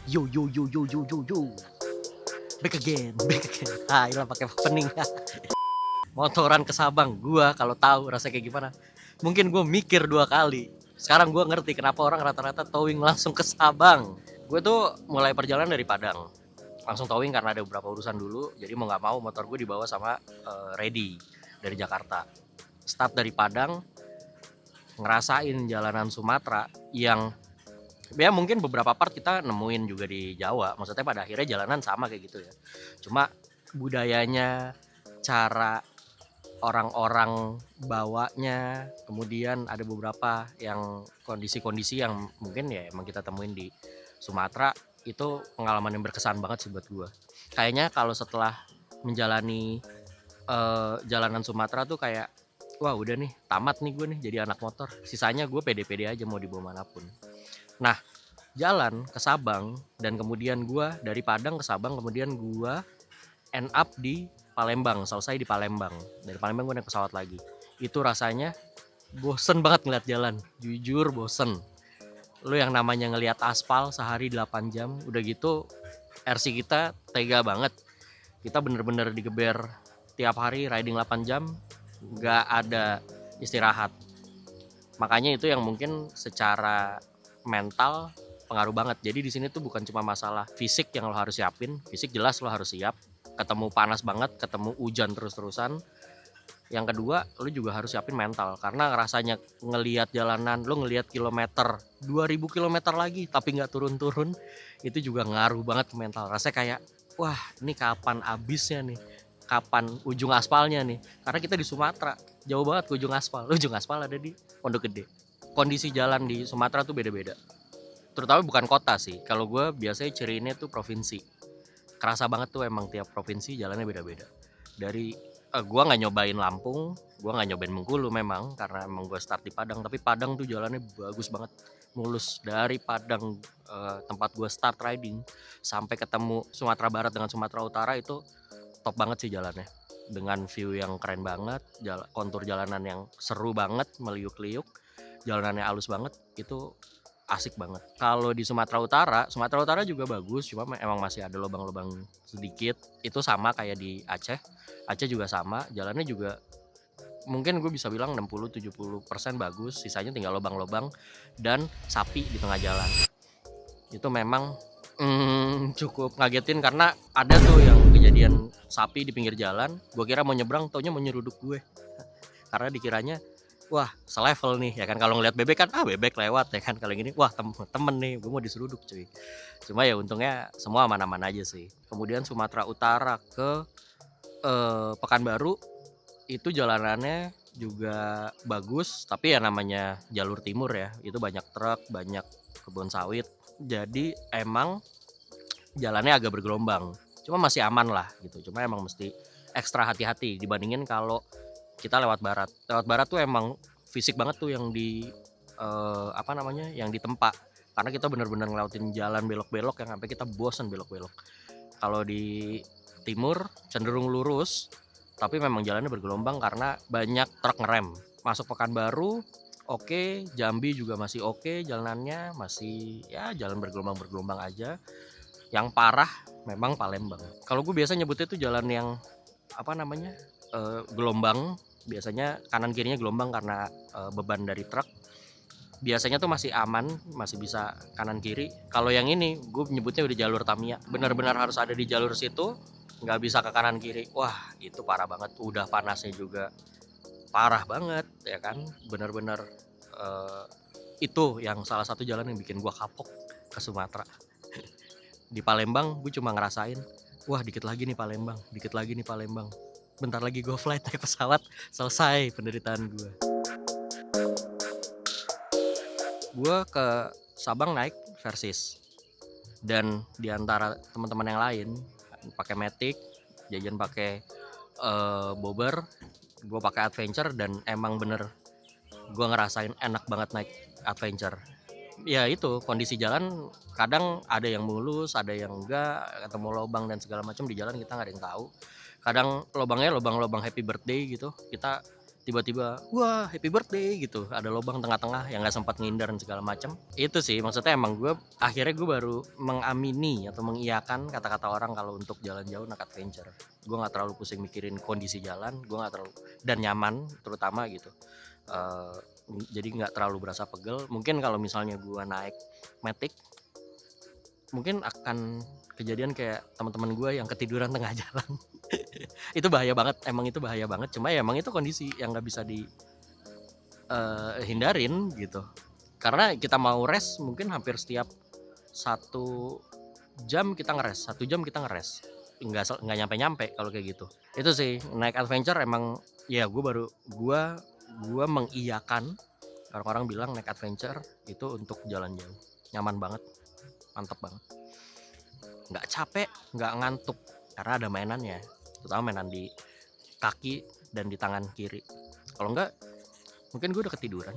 Yo yo yo yo yo yo yo. Back again, back again. Ah, ilah pakai opening. Motoran ke Sabang, gua kalau tahu rasanya kayak gimana. Mungkin gua mikir 2 kali. Sekarang gua ngerti kenapa orang rata-rata towing langsung ke Sabang. Gue tuh mulai perjalanan dari Padang. Langsung towing karena ada beberapa urusan dulu. Jadi mau nggak mau motor gue dibawa sama Ready dari Jakarta. Start dari Padang, ngerasain jalanan Sumatera yang ya mungkin beberapa part kita nemuin juga di Jawa, maksudnya pada akhirnya jalanan sama kayak gitu ya, cuma budayanya, cara orang-orang bawanya, kemudian ada beberapa yang kondisi-kondisi yang mungkin ya emang kita temuin di Sumatera, itu pengalaman yang berkesan banget sih buat gue. Kayaknya kalau setelah menjalani jalanan Sumatera tuh kayak wah udah nih tamat nih gue nih jadi anak motor, sisanya gue pede-pede aja mau dibawa manapun. Nah, jalan ke Sabang dan kemudian gua dari Padang ke Sabang, kemudian gua end up di Palembang, selesai di Palembang. Dari Palembang gue naik pesawat lagi. Itu rasanya bosen banget ngeliat jalan, jujur bosen. Lu yang namanya ngeliat aspal sehari 8 jam, udah gitu RC kita tega banget. Kita bener-bener digeber tiap hari riding 8 jam, gak ada istirahat. Makanya itu yang mungkin secara mental pengaruh banget. Jadi di sini tuh bukan cuma masalah fisik yang lo harus siapin, fisik jelas lo harus siap. Ketemu panas banget, ketemu hujan terus-terusan. Yang kedua, lo juga harus siapin mental karena rasanya ngelihat jalanan, lo ngelihat kilometer 2000 kilometer lagi tapi nggak turun-turun, itu juga ngaruh banget ke mental. Rasanya kayak wah, ini kapan abisnya nih? Kapan ujung aspalnya nih? Karena kita di Sumatera, jauh banget ke ujung aspal. Ujung aspal ada di Pondok Gede. Kondisi jalan di Sumatera tuh beda-beda. Terutama bukan kota sih. Kalau gue biasanya ciriinnya tuh provinsi. Kerasa banget tuh emang tiap provinsi jalannya beda-beda. Dari gue nggak nyobain Lampung, gue nggak nyobain Bengkulu memang karena emang gue start di Padang. Tapi Padang tuh jalannya bagus banget, mulus dari Padang tempat gue start riding sampai ketemu Sumatera Barat dengan Sumatera Utara itu top banget sih jalannya. Dengan view yang keren banget, kontur jalanan yang seru banget, meliuk-liuk, jalanannya halus banget, itu asik banget. Kalau di Sumatera Utara juga bagus, cuma emang masih ada lubang-lubang sedikit. Itu sama kayak di Aceh. Aceh juga sama, jalannya juga mungkin gue bisa bilang 60-70% bagus, sisanya tinggal lubang-lubang dan sapi di tengah jalan. Itu memang cukup ngagetin karena ada tuh yang kejadian sapi di pinggir jalan. Gue kira mau nyebrang, taunya mau nyeruduk gue. Karena dikiranya wah selevel nih ya kan, kalau ngeliat bebek kan bebek lewat ya kan, kalau gini wah temen nih gue mau diseruduk cuy. Cuma ya untungnya semua aman-aman aja sih. Kemudian Sumatera Utara ke Pekanbaru itu jalanannya juga bagus, tapi ya namanya jalur timur ya, itu banyak truk, banyak kebun sawit, jadi emang jalannya agak bergelombang, cuma masih aman lah gitu. Cuma emang mesti ekstra hati-hati dibandingin kalau kita lewat barat tuh emang fisik banget tuh yang di yang ditempa, karena kita bener-bener ngelautin jalan belok-belok yang sampai kita bosan belok-belok. Kalau di timur cenderung lurus, tapi memang jalannya bergelombang karena banyak truk ngerem. Masuk Pekanbaru oke, Jambi juga masih oke, jalanannya masih ya jalan bergelombang aja. Yang parah memang Palembang. Kalau gue biasa nyebutnya tuh jalan yang gelombang, biasanya kanan kirinya gelombang karena beban dari truk. Biasanya tuh masih aman, masih bisa kanan kiri. Kalau yang ini gue nyebutnya udah jalur Tamiya, benar-benar harus ada di jalur situ, nggak bisa ke kanan kiri. Wah itu parah banget, udah panasnya juga parah banget ya kan, benar-benar itu yang salah satu jalan yang bikin gue kapok ke Sumatera. Di Palembang gue cuma ngerasain wah dikit lagi nih Palembang, dikit lagi nih Palembang, bentar lagi gue flight naik pesawat, selesai penderitaan gue. Gue ke Sabang naik Versys, dan diantara teman-teman yang lain pakai Matic, jajan pakai Bobber, gue pakai Adventure, dan emang bener gue ngerasain enak banget naik Adventure. Ya itu kondisi jalan kadang ada yang mulus, ada yang enggak, ketemu lubang dan segala macam di jalan, kita nggak ada yang tahu. Kadang lubangnya lubang-lubang happy birthday gitu, kita tiba-tiba wah happy birthday gitu, ada lubang tengah-tengah yang nggak sempat ngindar dan segala macam. Itu sih maksudnya, emang gue akhirnya gue baru mengamini atau mengiyakan kata-kata orang kalau untuk jalan jauh naik adventure. Gue nggak terlalu pusing mikirin kondisi jalan, gue nggak terlalu, dan nyaman terutama gitu. Jadi nggak terlalu berasa pegel. Mungkin kalau misalnya gue naik Matic mungkin akan kejadian kayak teman-teman gue yang ketiduran tengah jalan. Itu bahaya banget, emang itu bahaya banget. Cuma ya emang itu kondisi yang nggak bisa dihindarin gitu. Karena kita mau rest mungkin hampir setiap 1 jam kita ngeres, 1 jam kita ngeres. Nggak nyampe kalau kayak gitu. Itu sih naik adventure emang ya gue mengiyakan. Orang-orang bilang naik adventure itu untuk jalan jauh, nyaman banget, mantap banget, nggak capek, nggak ngantuk karena ada mainannya, terutama mainan di kaki dan di tangan kiri. Kalau enggak mungkin gue udah ketiduran.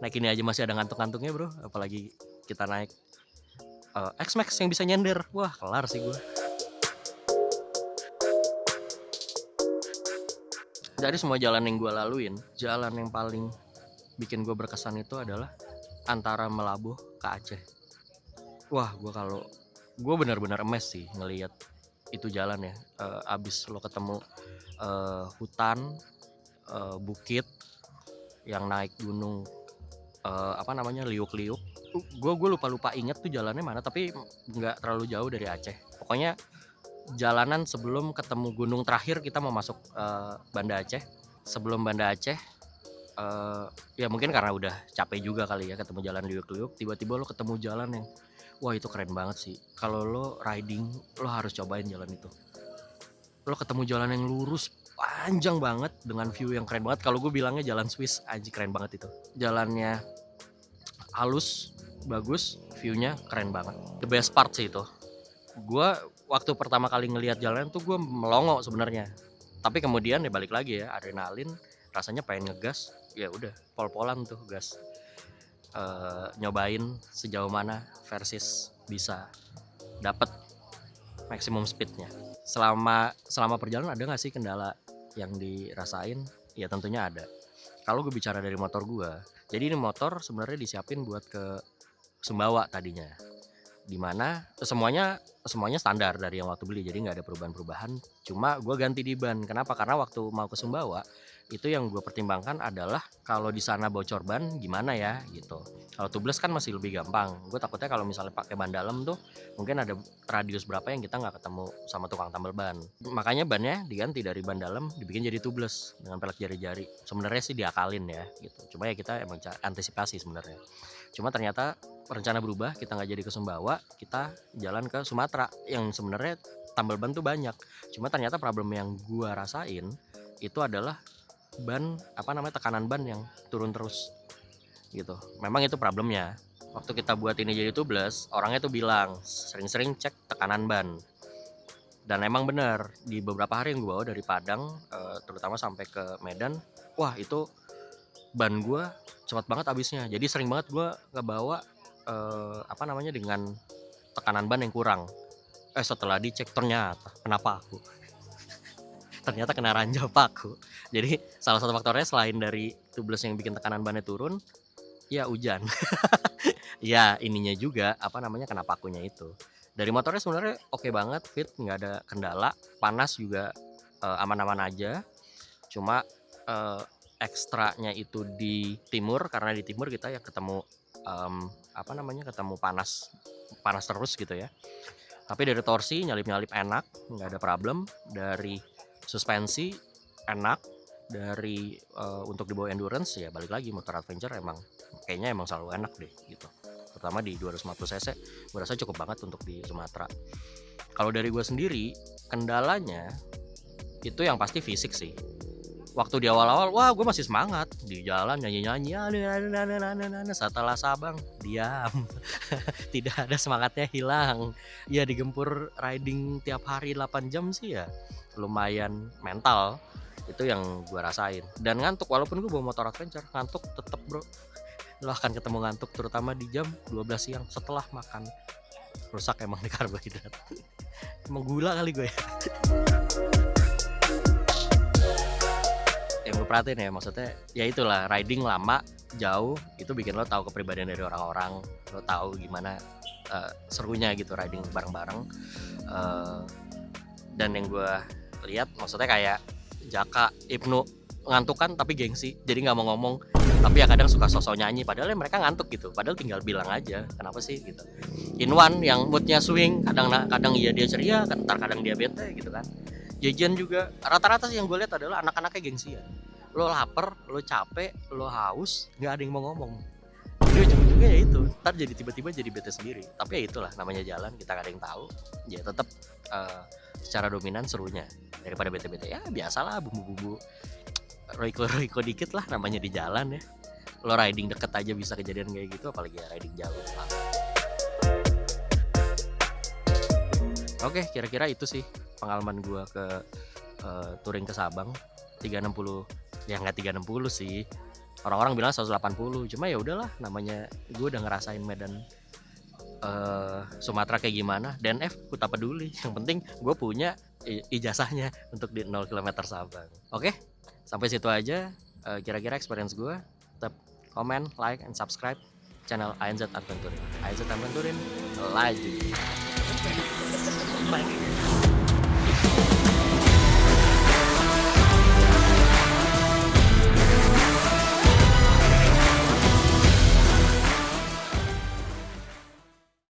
Naik ini aja masih ada ngantuk-ngantuknya bro, apalagi kita naik X-Max yang bisa nyender. Wah kelar sih gue. Dari semua jalan yang gue laluin, jalan yang paling bikin gue berkesan itu adalah antara Melabuh ke Aceh. Wah gue benar-benar emes sih ngelihat itu jalan ya. Abis lo ketemu hutan, bukit yang naik gunung, liuk-liuk. Gue lupa inget tuh jalannya mana, tapi nggak terlalu jauh dari Aceh. Pokoknya jalanan sebelum ketemu gunung terakhir kita mau masuk Banda Aceh. Sebelum Banda Aceh, ya mungkin karena udah capek juga kali ya ketemu jalan liuk-liuk, tiba-tiba lo ketemu jalan yang wah itu keren banget sih. Kalau lo riding lo harus cobain jalan itu. Lo ketemu jalan yang lurus panjang banget dengan view yang keren banget. Kalau gue bilangnya jalan Swiss aja, keren banget itu. Jalannya halus, bagus, viewnya keren banget. The best part sih itu. Gue waktu pertama kali ngelihat jalan tuh gue melongo sebenarnya. Tapi kemudian ya balik lagi ya, adrenalin, rasanya pengen ngegas. Ya udah pol-polan tuh gas, nyobain sejauh mana versus bisa dapet maksimum speednya. Selama perjalanan ada nggak sih kendala yang dirasain? Ya tentunya ada. Kalau gue bicara dari motor gue, jadi ini motor sebenarnya disiapin buat ke Sumbawa tadinya, dimana semuanya standar dari yang waktu beli, jadi nggak ada perubahan. Cuma gue ganti di ban. Kenapa? Karena waktu mau ke Sumbawa itu yang gue pertimbangkan adalah kalau di sana bocor ban gimana ya gitu. Kalau tubeless kan masih lebih gampang. Gue takutnya kalau misalnya pakai ban dalam tuh mungkin ada radius berapa yang kita nggak ketemu sama tukang tambal ban. Makanya bannya diganti dari ban dalam dibikin jadi tubeless dengan pelek jari-jari. Sebenarnya sih diakalin ya gitu. Cuma ya kita emang antisipasi sebenarnya. Cuma ternyata rencana berubah, kita nggak jadi ke Sumbawa, kita jalan ke Sumatera yang sebenarnya tambal ban tuh banyak. Cuma ternyata problem yang gua rasain itu adalah ban tekanan ban yang turun terus gitu. Memang itu problemnya. Waktu kita buat ini jadi tubeless, orangnya tuh bilang sering-sering cek tekanan ban. Dan emang bener, di beberapa hari yang gue bawa dari Padang terutama sampai ke Medan, wah itu ban gue cepat banget habisnya. Jadi sering banget gue ngebawa dengan tekanan ban yang kurang. Setelah dicek ternyata ternyata kena ranjau paku. Jadi salah satu faktornya selain dari tubeless yang bikin tekanan bannya turun, ya hujan. Ya ininya juga kena pakunya itu. Dari motornya sebenarnya oke banget, fit, nggak ada kendala. Panas juga aman-aman aja. Cuma ekstranya itu di timur, karena di timur kita ya ketemu ketemu panas terus gitu ya. Tapi dari torsi nyalip-nyalip enak, nggak ada problem. Dari suspensi enak. Dari untuk dibawa endurance ya balik lagi, motor adventure kayaknya emang selalu enak deh gitu. Terutama di 250 cc gue rasa cukup banget untuk di Sumatera. Kalau dari gue sendiri, kendalanya itu yang pasti fisik sih. Waktu di awal-awal, wah gue masih semangat di jalan nyanyi-nyanyi. Setelah Sabang, diam. Tidak ada semangatnya, hilang. Ya digempur riding tiap hari 8 jam sih ya lumayan mental. Itu yang gue rasain. Dan ngantuk, walaupun gue bawa motor adventure, ngantuk tetep bro. Lo akan ketemu ngantuk terutama di jam 12 siang setelah makan. Rusak emang di karbohidrat. Emang gula kali gue ya. Yang gue perhatiin ya, maksudnya ya itulah, riding lama jauh itu bikin lo tahu kepribadian dari orang-orang, lo tahu gimana serunya gitu riding bareng-bareng. Dan yang gue lihat maksudnya kayak Jaka, Ibnu ngantuk kan tapi gengsi, jadi nggak mau ngomong, tapi ya kadang suka sosok nyanyi padahal ya mereka ngantuk gitu, padahal tinggal bilang aja kenapa sih gitu. Inwan yang moodnya swing, kadang iya dia ceria, kadang dia bete gitu kan. Jejen juga rata-rata sih yang gue lihat adalah anak-anaknya gengsian. Lo lapar, lo capek, lo haus, nggak ada yang mau ngomong. Jadi ujung-ujungnya ya itu, ntar jadi tiba-tiba jadi bete sendiri. Tapi ya itulah namanya jalan, kita gak ada yang tahu. Ya tetap secara dominan serunya daripada bete-bete. Ya biasalah bumbu-bumbu Royco dikit lah namanya di jalan ya. Lo riding deket aja bisa kejadian kayak gitu, apalagi ya riding jauh. Oke, kira-kira itu sih pengalaman gua ke touring ke Sabang. 360, ya nggak 360 sih. Orang-orang bilang 180, cuma ya udahlah, namanya gue udah ngerasain medan Sumatera kayak gimana. DNF ku tak peduli, yang penting gue punya ijazahnya untuk di 0 km Sabang. Oke, sampai situ aja kira-kira experience gue. Tetap comment, like, and subscribe channel ANZ Adventurin. ANZ Adventurin, laju.